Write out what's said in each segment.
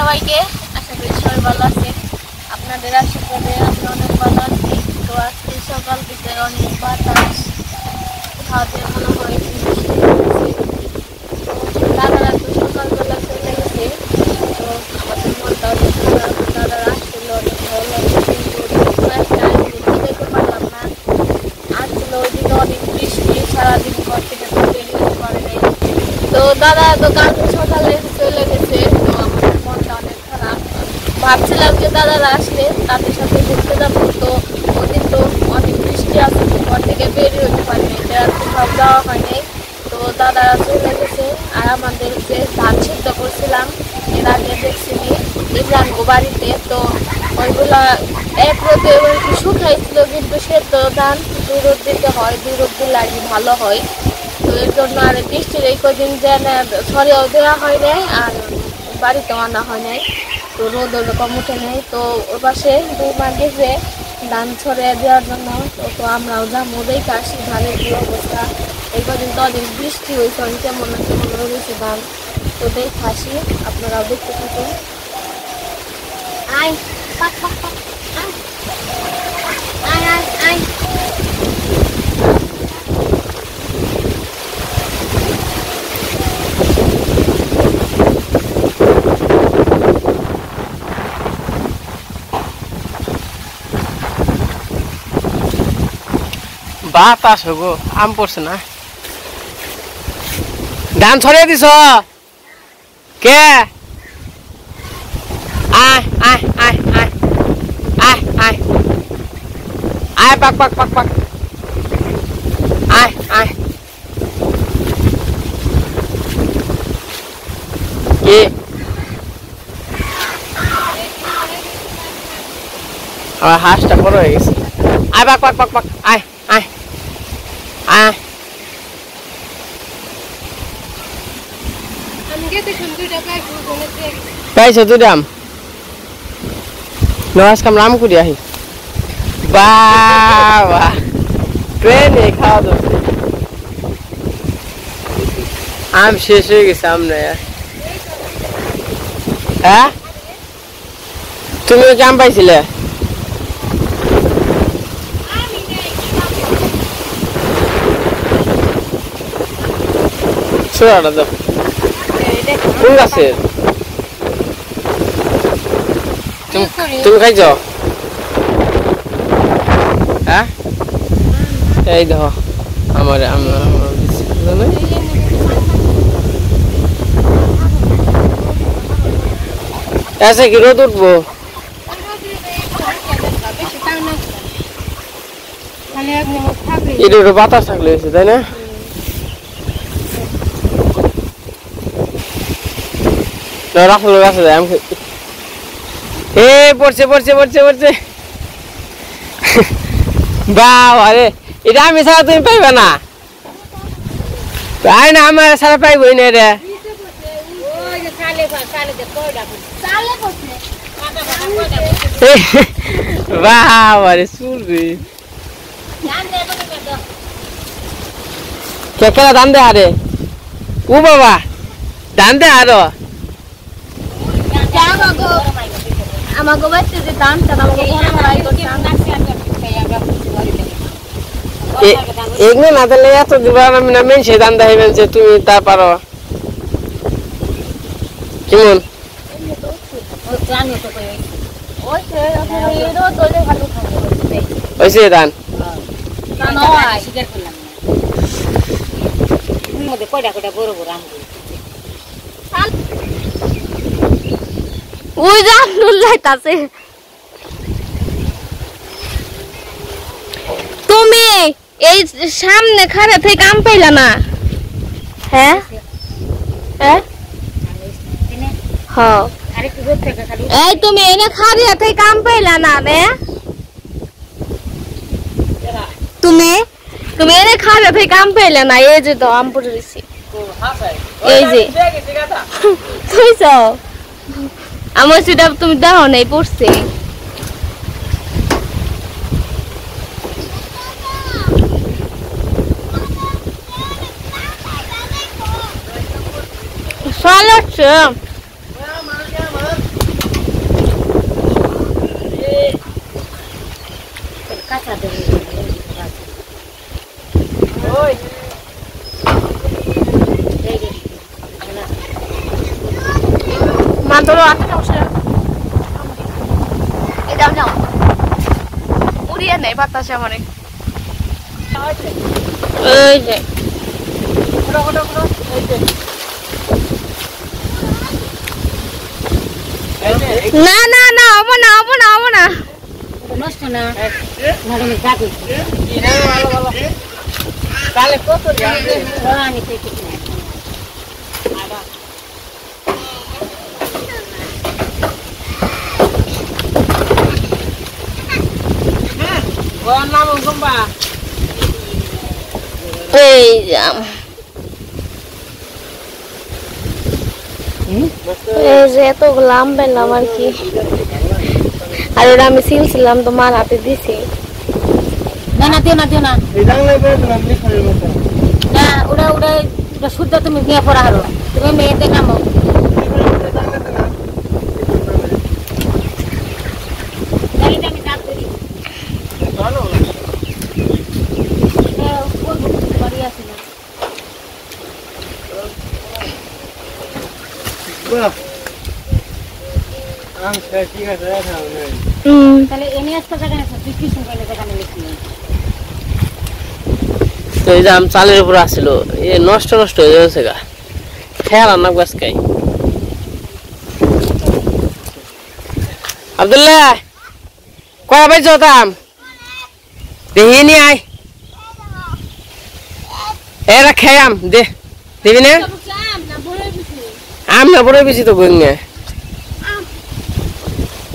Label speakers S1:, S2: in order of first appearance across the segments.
S1: সবাইকে, আশা করি সবাই ভালো আছেন। আপনাদের আশীর্বাদে আমি অনেক ভালো আছি। তো আজকে সকাল থেকে অনেক বাতাস, হাতে মনে হয় দাদারা তো সকালবেলা চলে গেছে। তো আমাদের মনটা অনেক খারাপ, দাদারা আসছিল অনেক ভালো লাগছে, কিন্তু যেতে পারলাম না। আসছিল ওইদিকে অনেক বৃষ্টি, সারাদিন ঘর থেকে তো বের হতে পারে নাই। তো দাদা তো কালকে সকালে চলে গেছে। তো আমাদের মনটা অনেক খারাপ, ভাবছিলাম যে দাদারা আসলে তাদের সাথে ঘুরতে যাবো। তো ওদিন তো অনেক বৃষ্টি আছে, ঘর থেকে বেরিয়ে হতে পারিনি, সব যাওয়া হয়নি। তো দাদারা চলে গেছে। আর আমাদের যে ধান সিদ্ধ করছিলাম এর আগে দেখছিনি ইমরান বাড়িতে, তো ওইগুলা এক রোদে শুকাইছিল, কিন্তু সেদ্ধ ধান 2 রোদ দিতে হয়, 2 রোদ দিলে আর কি ভালো হয়। তো এর জন্য আর বৃষ্টির এই কদিন যেন ছড়িয়েও দেওয়া হয় নাই আর বাড়িতেও আনা হয় নাই। তো রোদ ওরকম উঠে নেই। তো ওর পাশে 2 মা গেছে ধান ছড়িয়ে দেওয়ার জন্য। তো আমরাও যাবো, দেখে আসি ধানের কি অবস্থা। এই কদিন তো অনেক বৃষ্টি হয়েছে, অনেক কেমন রয়েছে ধান। তো দেখে আসি, আপনারাও দেখতে থাকুন। আয় আয় আয় আয়।
S2: বাতাস গো, আম পড়ছে না। ধান ছড়িয়ে দিছ কে? আয় আয় আয় আয় আয় আয় আয়, পাক পাক পাক পাক, আয় আয়। কি আমার হাঁসটা বড় হয়ে গেছে। আয় পাক পাক পাক পাক, আয় আয় আয়। পাইছো 2টা আম? নয়াজ কামলাম করি আহি। বাবা ট্রেনে খাওয়া যাচ্ছে। আম শেষ হয়ে গেছে, আম নাই আর। হ্যাঁ, তুমিও কি আম পাইছিলে? ছোড়াটা দাও। কোন গাছের? তুমি খাইছ? হ্যাঁ, এই দেখো আমার এসে কি রোদ উঠবো? এটা বাতাস থাকলে হয়েছে, তাই না? রাখলো গাছে যায় আমি। এ পড়ছে পড়ছে পড়ছে পড়ছে। বাবা রে, এটা আমি ছাড়া তুমি পাইবে না। তাই না, আমার ছাড়া পাইবই না রে। বাবা রে, চুল রে কেকেলা দান দে আরে। ও বাবা দান দে আরো।
S1: আমাকে বাচ্চা যে দামটা
S2: এগুলো না দিলে এত দিবার আমি না মেনছে দান দেখাইবেন যে তুমি তা পারো কেমন? হয়েছে ধান?
S1: ওই যে লাইতাছে। তুমি এই সামনে খাড়া থেকে আম পাইলা না? হ্যাঁ হ্যাঁ, এই তুমি এনে খাড়িয়া থেকে আম পাইলা না রে? তুমি তুমি এনে খাড়া থেকে আম পাইলা না? এই যে তো আম পড়ে রয়েছে, এই যে তুইছ আমার সেটা তুমি দেখো নাই পড়ছে। Só মা ধরো হাতে নাও সে এই যাও যাও উড়িয়ে নেই বাতাসে আমারে এই যে না না না হবো না হবো না হবো না নষ্ট না আমি কাটি কালে কত যাবে আমি থেকে
S2: নাম গম্বা
S1: এই জাম এই যে এত গোলাম পেলাম আর কি আর ওটা আমি সিলছিলাম তো মার হাতে দিছি না না দিও না দিও না না ওটা ওটা ওটা শুদ্ধ তুমি বিয়ে পড়া হারো তুমি মেয়েতে নামো
S2: তো এই যে আম চালের উপর আসছিল এ নষ্ট নষ্ট হয়ে যাচ্ছে গা খেয়াল আনা গাছ খাই আব্দুল্লাহ কয়া পাইছ তাম দেখি নি আয় এরা খেয়ে আম দে দিবি না আম না বড় বেশি তো গঙ্গে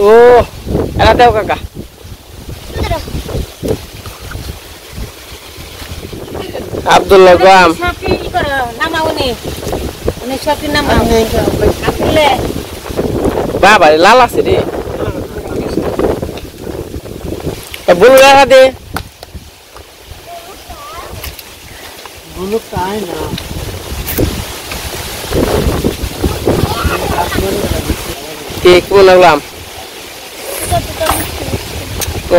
S2: ও এরা দেও কাকা আব্দুল্লাহ গাম বাবা লাল আছে রে বুলু দেখা দে বুলু কাই না কেমন লাগলাম ও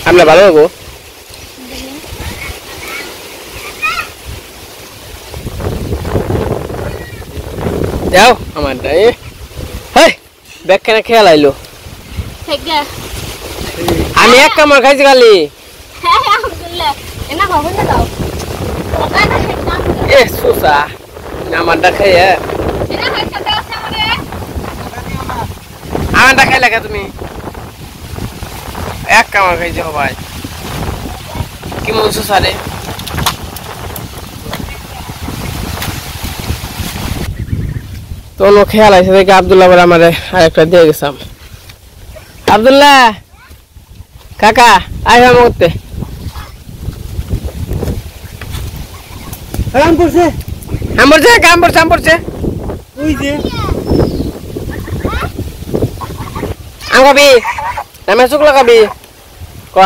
S2: আমরা ভালো লাগবো যাও আমার ব্যাগ কেনা খেয়াল আইলো আমি এক কামড় খাইছি খালি এ সুসা আমারটা খাই আমারটা খাই লাগা তুমি এক কামড় খাইছি ভাই কি মন সুসা রে তো খেয়াল আছে দেখে আব্দুল্লাহ বলে আমার আরেকটা দিয়ে গেছাম আব্দুল্লাহ কাকা আয় আমার করতে আম পড়ছে আম পড়ছে ওই যে আম খাবি নামে শুকলা খাবি ক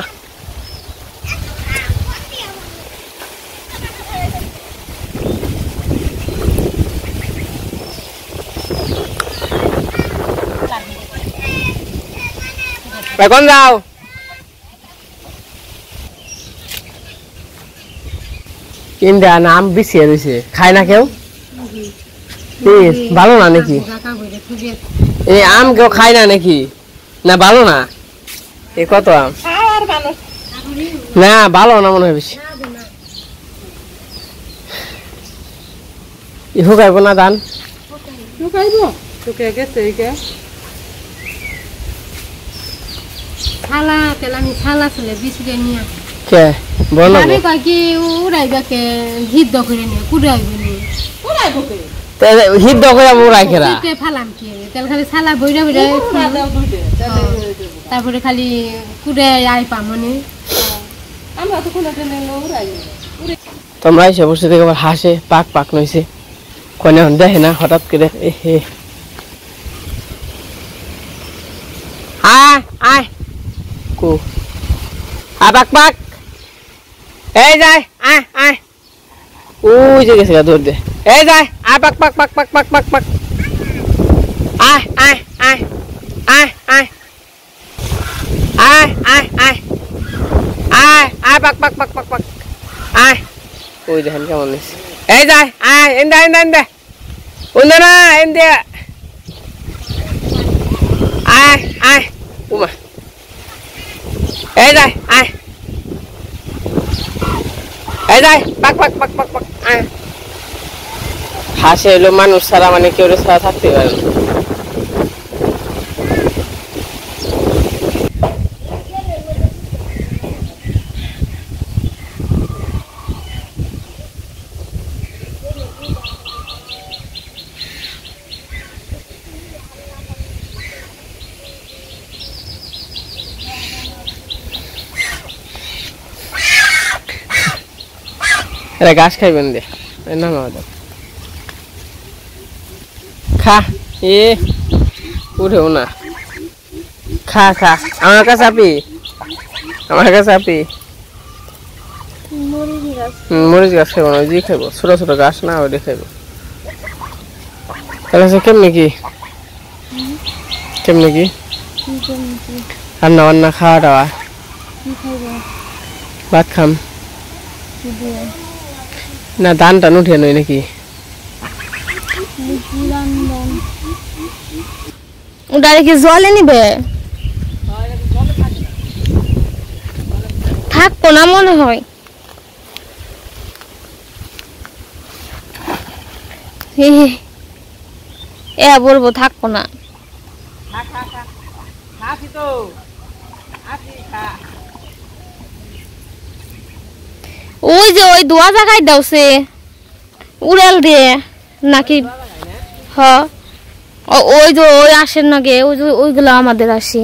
S2: কোন যাও কিনতে নাম বিছিয়ে দিছে খায় না কেউ ভালো না নাকি এই আম কেউ খায় না নাকি না ভালো না এ কত আম না ভালো না মনে হয় বেশি শুকাইব না ধান
S3: শুকাইব শুকিয়ে গেছে ছালা তেলামি ছালা চলে বিছুকে নিয়া
S2: কে বলো
S3: আমি কই কি উড়াইবা কে হিদ্ধ করে নিয়ে কুড়াইব নিয়ে উড়াইব কে
S2: হিদ্ধ করে উড়াই খেরা
S3: তে ফালাম কি তেল খালি ছালা বইরা বইরা তারপরে খালি কুড়াই আই পামনে আমরা তো কোন দিন উড়াই
S2: তোমরা এসে বসে থেকে আবার হাসে পাক পাক নইছে কোনে দেখে না হঠাৎ করে এ আয় আয় কো আবাক পাক এই যায় আয় আয় ওই যে গেছে দৌড় দে এই যায় আয় পাক পাক পাক পাক পাক পাক পাক আয় আয় আয় আয় আয় আয় আয় আয় আয় আয় পাক পাক পাক পাক পাক আয় ওই দেখেন কেমন নিছে এই যায় আয় এন্দা এন্দা এন্দা ওন্দা না এন্দা আয় উমা এই যাই আয় এই যাই পাক পাক পাক পাক পাক আয় হাসে এলো মানুষ ছাড়া মানে কেউ ছাড়া থাকতে পারে না ঘাস খাইবেন দে না খা এ উঠেও না খা খা আমার কাছে আপি মরিচ গাছ খাইব না জি খাইব ছোট ছোট গাছ না ওটা খাইব তাহলে কেমনে কি রান্না বান্না খাওয়া দাওয়া ভাত খাম না ধান টান উঠে নয় নাকি
S1: ওটা কি জলে নিবে থাকবো না মনে হয় বলবো থাকবো না ওই যে ওই দোয়া জায়গায় দাওছে উড়াল দিয়ে নাকি হ্যাঁ ওই যে ওই আসেন না গে ওই যে ওইগুলো আমাদের আসি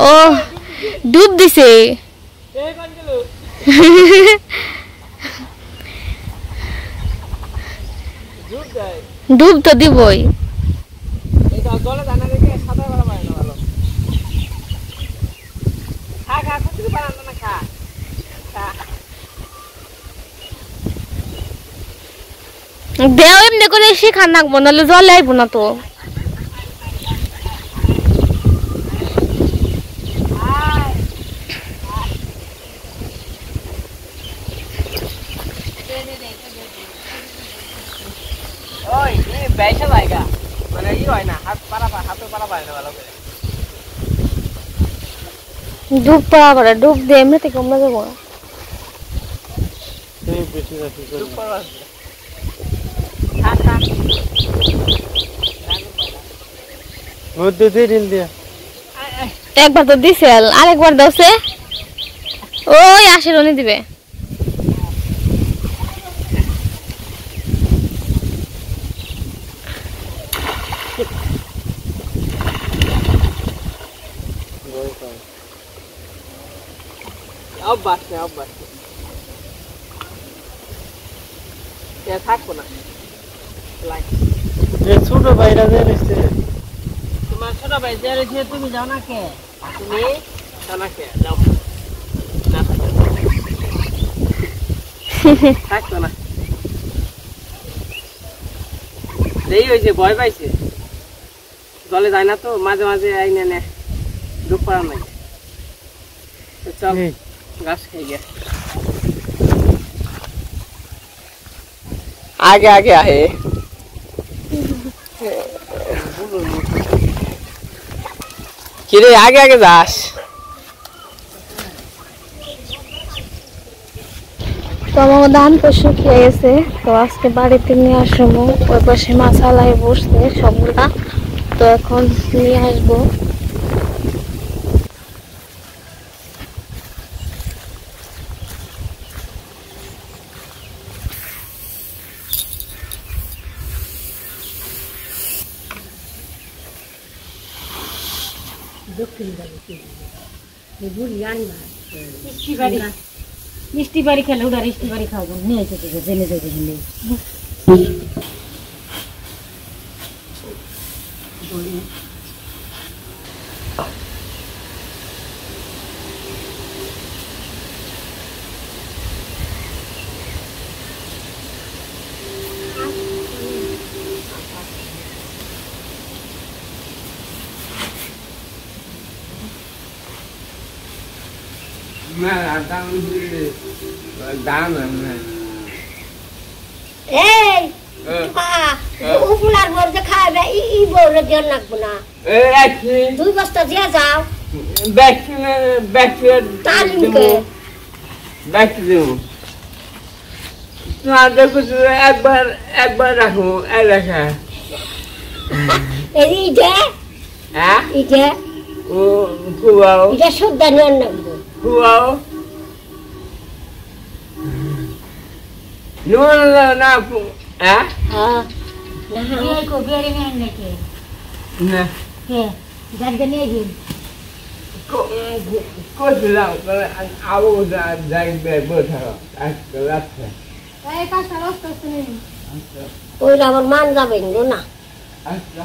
S1: ও ডুব দিছে ডুব তো দিবই দেও এমনি করে শিখা নাকবো নাহলে জলে আইব না তো ডুব পাওয়া করে ডুব দিয়ে এমনি থেকে আমরা যাবো একবার তো দিছে আরেকবার দাওছে ওই আসে রনি দিবে
S2: থাকবো না
S4: ছোট ভাইরা যে
S2: তোমার ছোট ভাই যে রয়েছে তুমি যাও না কে তুমি যাও না কে যাও না থাকতো না এই হয়েছে ভয় পাইছে জলে যায় না তো মাঝে মাঝে আইনে নে ডুব পড়া নাই চল ঘাস খাই গে आगे आगे आहे किरे आगे आगे जास
S1: তো আমার ধান পশু খেয়ে গেছে তো আজকে বাড়িতে নিয়ে আসবো ওই পাশে মাছালায় বসছে সবগুলা তো এখন নিয়ে আসবো
S3: মিষ্টি বাড়ি খেলে ওরা মিষ্টি বাড়ি খাওয়া নিয়ে যেতে জেনে যেতে নেই
S5: উপলার বর যে খাবে ই বউরে দিয়ে রাখবো না
S2: রাখছি
S5: 2 বস্তা দিয়ে যাও
S2: ব্যাকফিয়ার
S5: তালিমকে
S2: ব্যাকফি দেবো তোমার দেখো একবার রাখো রাখা
S5: এই যে
S2: হ্যাঁ
S5: এই যে
S2: ও খুয়াও
S5: এটা সুদ্ধা নিয়ে রাখবো
S2: খুয়াও না হ্যাঁ
S5: হ্যাঁ না
S6: को बेरे में आने के
S2: না
S6: है जल्दी नहीं जी
S2: कुछ लाओ आओ जाएंगे बैठा रास्ते
S3: এই কাজটা নষ্ট করতে নেই
S5: ওইটা আমার মান যাবেন না
S2: अच्छा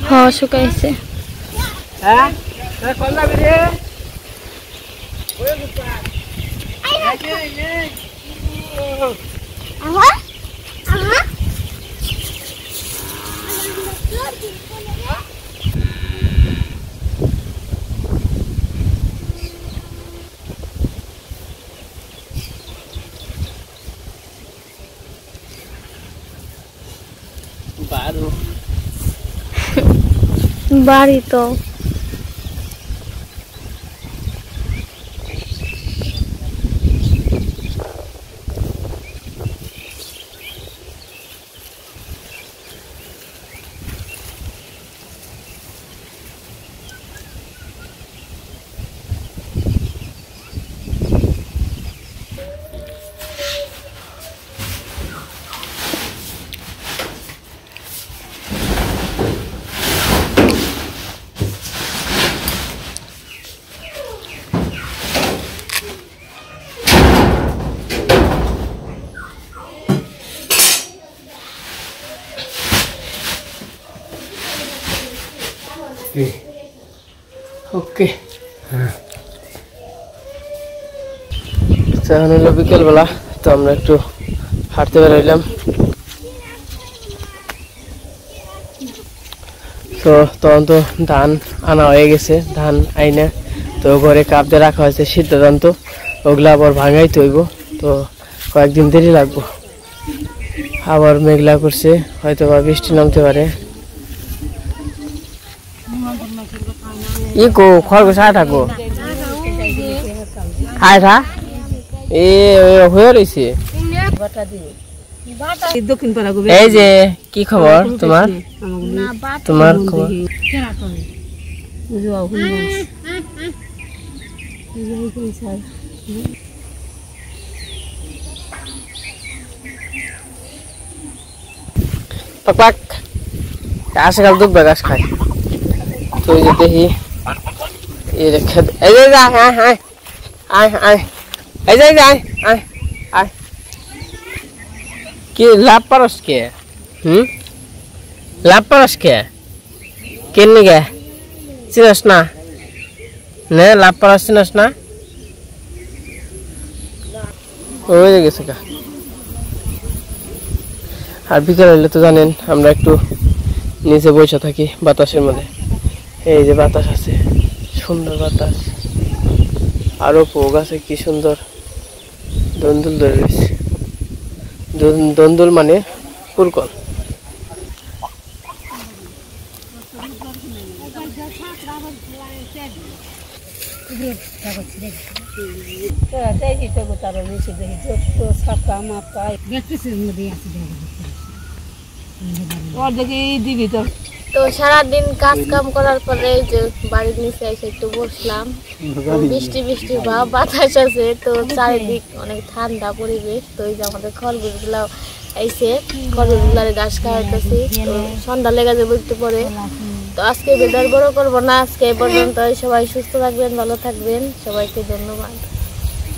S1: হ্যাঁ শুকাইছে
S2: হ্যাঁ কোন যাবি রে
S1: বাড়ি তো
S2: ओके এখন হলো বিকেলবেলা তো আমরা একটু হাঁটতে বেরোইলাম তো তখন তো ধান আনা হয়ে গেছে ধান আইনা তো ঘরে কাপ দিয়ে রাখা হয়েছে সিদ্ধ ধান তো ওগুলা আবার ভাঙাইতে হইব তো কয়েকদিন দেরি লাগবো আবার মেঘলা করছে হয়তো বা বৃষ্টি নামতে পারে ইকো খরগোশ আঠাকো আঠা এ হয়ে রয়েছে
S3: দক্ষিণ পাড়া গো
S2: এই যে কি খবর তোমার তোমার খবর পাক পাক আজকাল দুধ বাগাস খায় তো এই যে দেখি এই রেখে এই যে যা হ্যাঁ হ্যাঁ আয় আয় এই যে আয় আয় আয় কি লাভ পারস কে লাভ পারস কে কেন গে চিনস না নে লাভ পারস চিনস না ওই যে গেছে কা আর বিকেল হইলে তো জানেন আমরা একটু নিচে বসে থাকি বাতাসের মধ্যে এই যে বাতাস আছে সুন্দর বাতাস আরো পোক আছে কি সুন্দর দন্দুল ধরে রয়েছে দন্দুল মানে পুরকল
S1: তো সারাদিন কাজ কাম করার পরে এই যে বাড়ির নিচে এসে একটু বসলাম বৃষ্টি বৃষ্টি ভাব বাতাস আছে তো চারিদিক অনেক ঠান্ডা পরিবেশ তো এই যে আমাদের খরগোশ গুলা আইসে খরগোশ গুলার ঘাস খাওয়াইতেছি তো সন্ধ্যা লেগে যাবে একটু পরে তো আজকে ভিডিও বড় করবো না আজকে এই পর্যন্ত সবাই সুস্থ থাকবেন ভালো থাকবেন সবাইকে ধন্যবাদ।